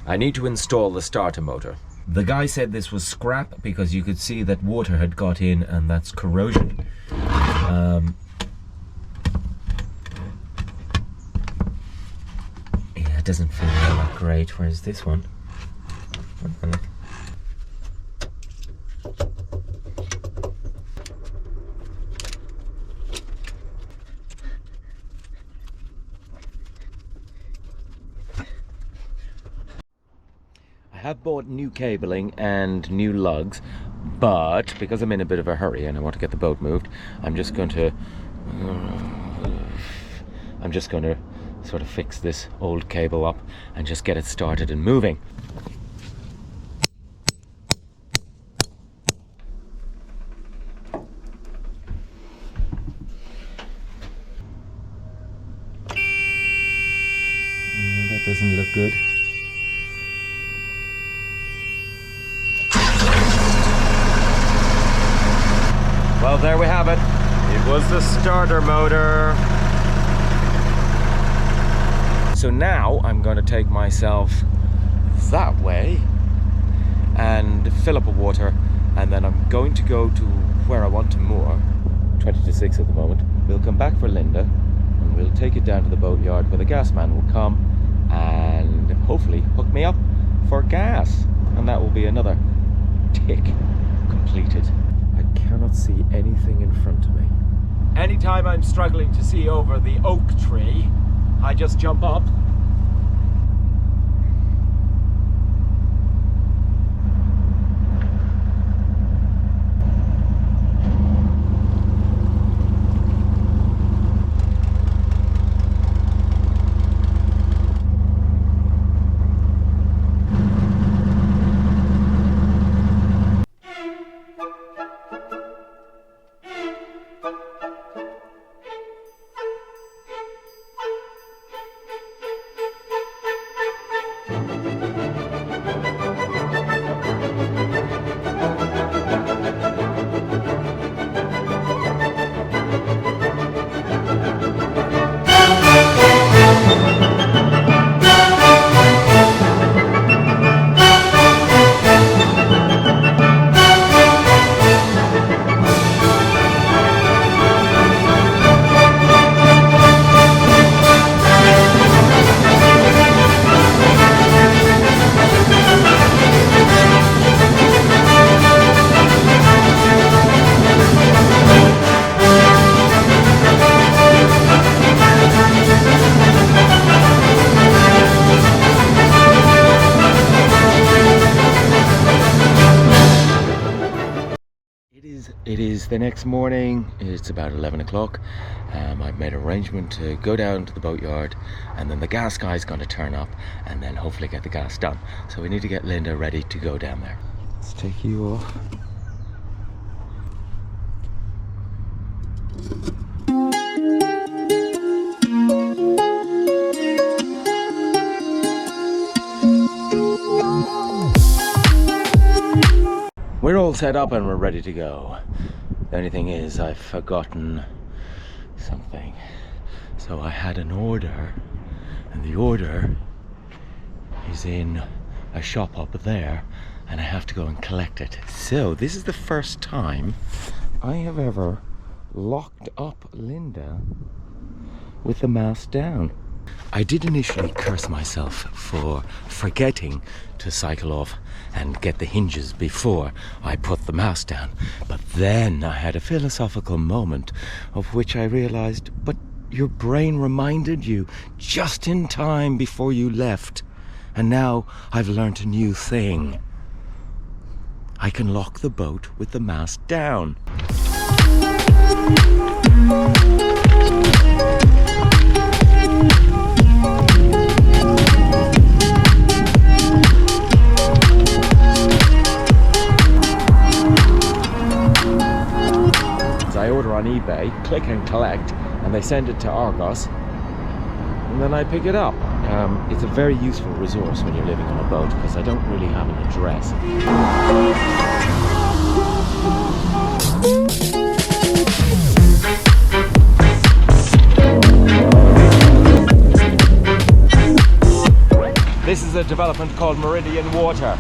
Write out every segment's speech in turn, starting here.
I need to install the starter motor. The guy said this was scrap because you could see that water had got in, and that's corrosion. Yeah, it doesn't feel all that great. Where's this one? I have bought new cabling and new lugs, but because I'm in a bit of a hurry and I want to get the boat moved, I'm just going to sort of fix this old cable up and just get it started and moving. That doesn't look good. Well, there we have it. It was the starter motor. So now I'm going to take myself that way and fill up with water, and then I'm going to go to where I want to moor, 20 to 6 at the moment. We'll come back for Linda and we'll take it down to the boatyard where the gas man will come and hopefully hook me up for gas, and that will be another tick completed. I cannot see anything in front of me. Anytime I'm struggling to see over the oak tree, I just jump up. It is the next morning. It's about 11 o'clock. I've made an arrangement to go down to the boatyard, and then the gas guy's going to turn up and then hopefully get the gas done. So we need to get Linda ready to go down there. Let's take you off. We're all set up and we're ready to go. The only thing is I've forgotten something. So I had an order, and the order is in a shop up there, and I have to go and collect it. So this is the first time I have ever locked up Linda with the mast down. I did initially curse myself for forgetting to cycle off and get the hinges before I put the mast down. But then I had a philosophical moment of which I realized, but your brain reminded you just in time before you left. And now I've learnt a new thing. I can lock the boat with the mast down. I order on eBay, click and collect, and they send it to Argos, and then I pick it up. It's a very useful resource when you're living on a boat, because I don't really have an address. This is is a development called Meridian Water.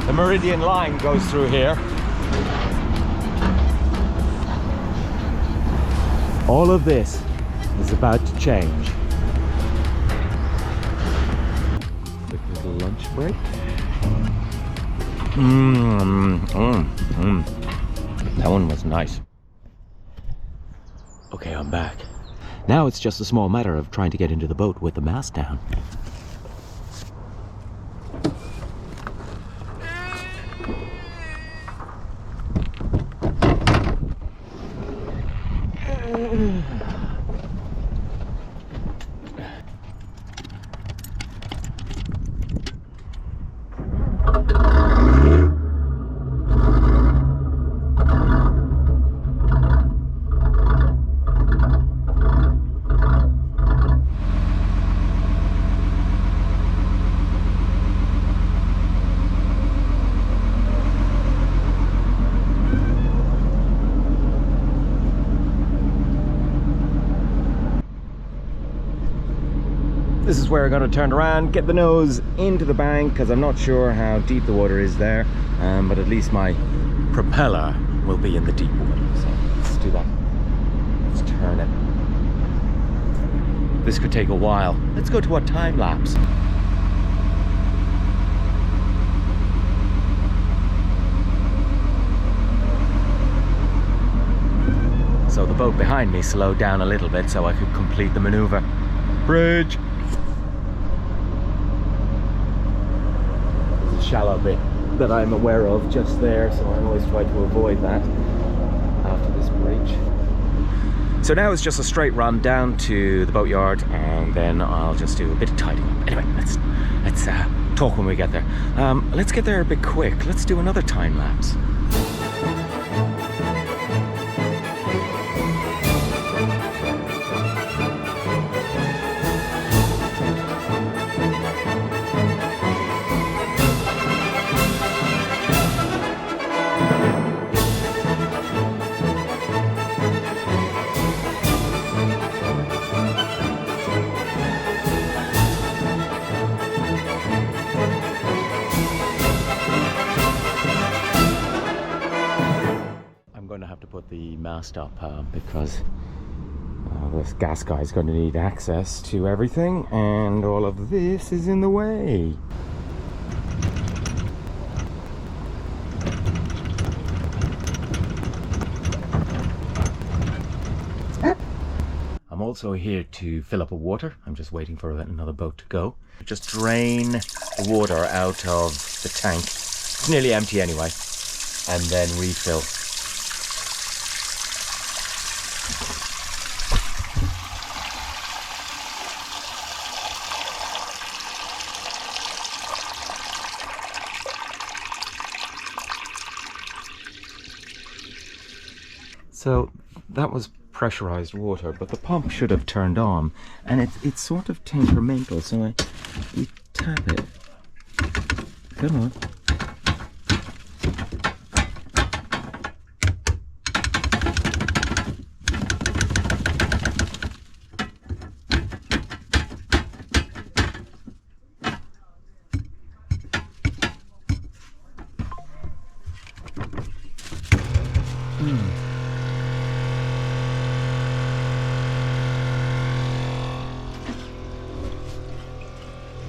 The Meridian line goes through here. All of this is about to change. Quick little lunch break. That one was nice. Okay, I'm back. Now it's just a small matter of trying to get into the boat with the mast down. This is where we're going to turn around, get the nose into the bank, because I'm not sure how deep the water is there, but at least my propeller will be in the deep water. So let's do that. Let's turn it. This could take a while. Let's go to a time lapse. So the boat behind me slowed down a little bit so I could complete the maneuver. Bridge! Shallow bit that I'm aware of just there, so I always try to avoid that after this bridge. So now it's just a straight run down to the boatyard, and then I'll just do a bit of tidying up. Anyway, let's talk when we get there. Let's get there a bit quick. Let's do another time lapse. To put the mast up because this gas guy is going to need access to everything, and all of this is in the way. I'm also here to fill up with water. I'm just waiting for another boat to go. Just drain the water out of the tank. It's nearly empty anyway, and then refill. So that was pressurized water, but the pump should have turned on, and it's sort of temperamental, so we tap it. Come on.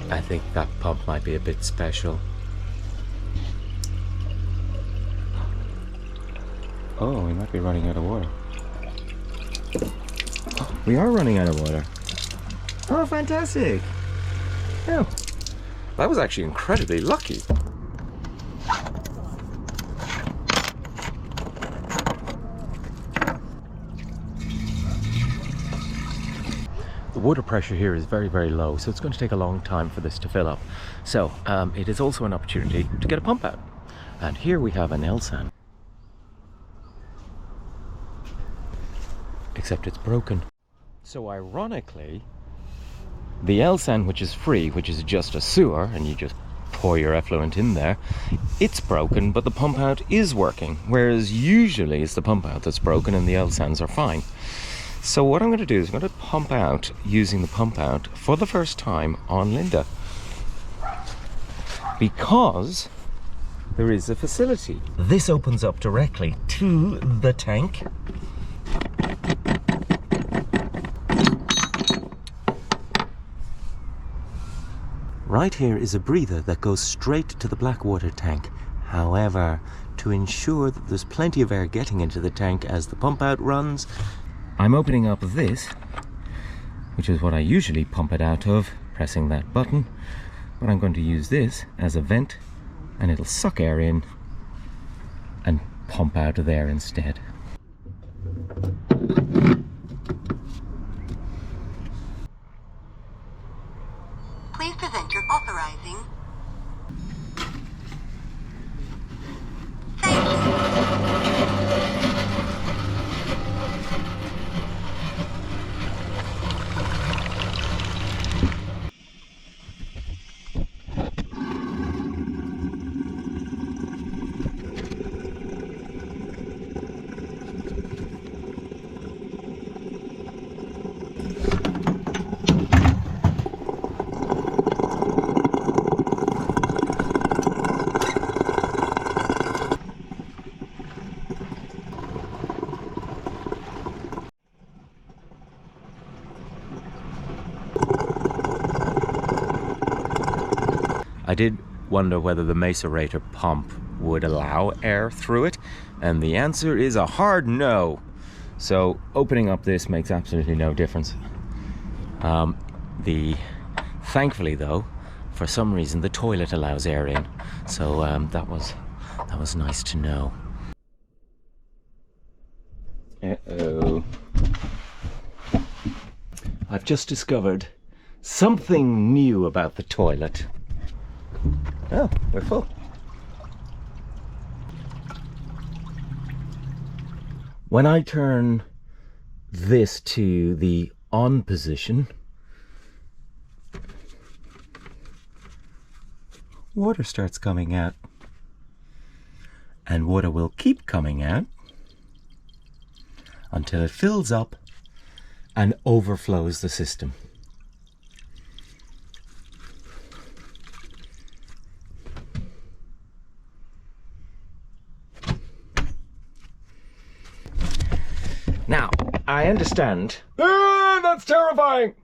I think that pump might be a bit special. Oh, we might be running out of water. Oh, we are running out of water. Oh, fantastic! Oh, that was actually incredibly lucky. The water pressure here is very, very low, so it's going to take a long time for this to fill up. So it is also an opportunity to get a pump out. And here we have an Elsan. Except it's broken. So ironically, the Elsan, which is free, which is just a sewer, and you just pour your effluent in there, it's broken, but the pump out is working. Whereas usually it's the pump out that's broken and the Elsans are fine. So what I'm going to do is I'm going to pump out using the pump out for the first time on Linda. because there is a facility. This opens up directly to the tank. Right here is a breather that goes straight to the black water tank. However, to ensure that there's plenty of air getting into the tank as the pump out runs, I'm opening up this, which is what I usually pump it out of, pressing that button. But I'm going to use this as a vent, and it'll suck air in and pump out of there instead. Please present your authorizing. Thank you. I did wonder whether the macerator pump would allow air through it, and the answer is a hard no. So opening up this makes absolutely no difference. Thankfully though, for some reason the toilet allows air in, so that was nice to know. Uh-oh. I've just discovered something new about the toilet. Oh, we're full. When I turn this to the on position, water starts coming out. And water will keep coming out until it fills up and overflows the system. Now, I understand. That's terrifying!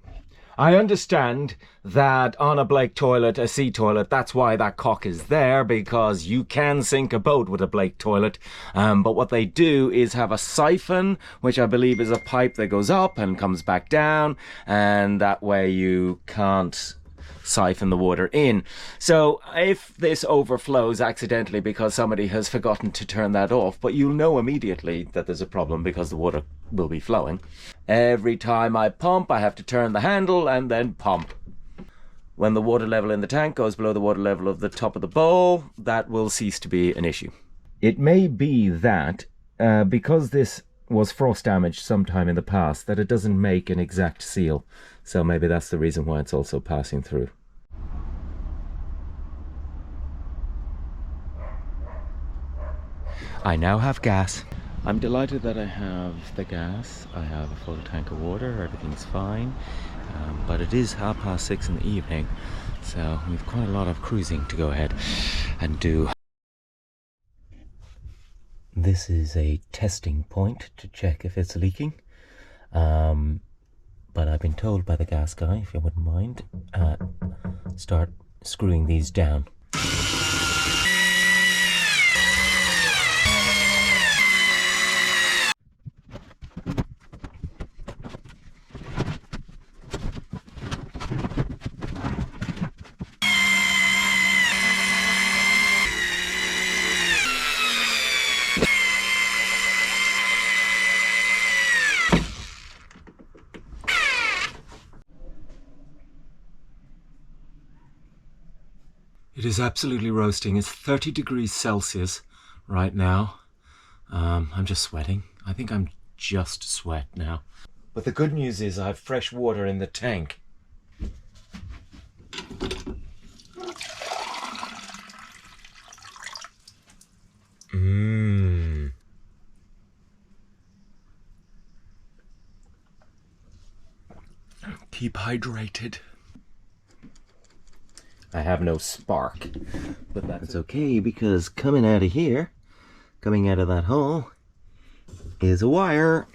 I understand that on a Blake toilet, a sea toilet, that's why that cock is there, because you can sink a boat with a Blake toilet. But what they do is have a siphon, which I believe is a pipe that goes up and comes back down, and that way you can't siphon the water in. So if this overflows accidentally because somebody has forgotten to turn that off, but you'll know immediately that there's a problem because the water will be flowing. Every time I pump, I have to turn the handle and then pump. When the water level in the tank goes below the water level of the top of the bowl, that will cease to be an issue. It may be that because this was frost damaged sometime in the past, that it doesn't make an exact seal. So maybe that's the reason why it's also passing through. I now have gas. I'm delighted that I have the gas. I have a full tank of water, everything's fine. But it is 6:30 in the evening, so we've quite a lot of cruising to go ahead and do. This is a testing point to check if it's leaking. But I've been told by the gas guy, if you wouldn't mind, start screwing these down. It is absolutely roasting. It's 30 degrees Celsius right now. I'm just sweating. I think I'm just sweat now. But the good news is I have fresh water in the tank. Keep hydrated. I have no spark. But that's okay, because coming out of here, coming out of that hole, is a wire.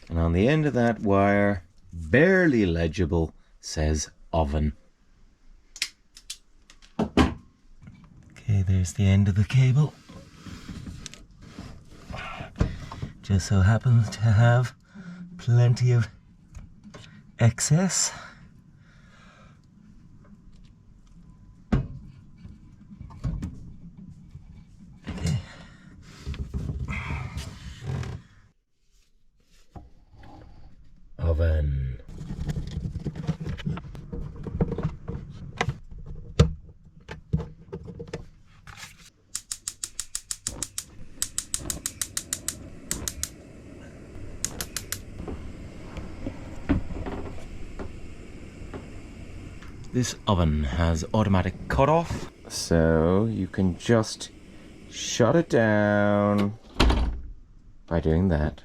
And on the end of that wire, barely legible, says oven. Okay, there's the end of the cable. Just so happens to have plenty of excess. Okay. Oven. This oven has automatic cutoff, so you can just shut it down by doing that.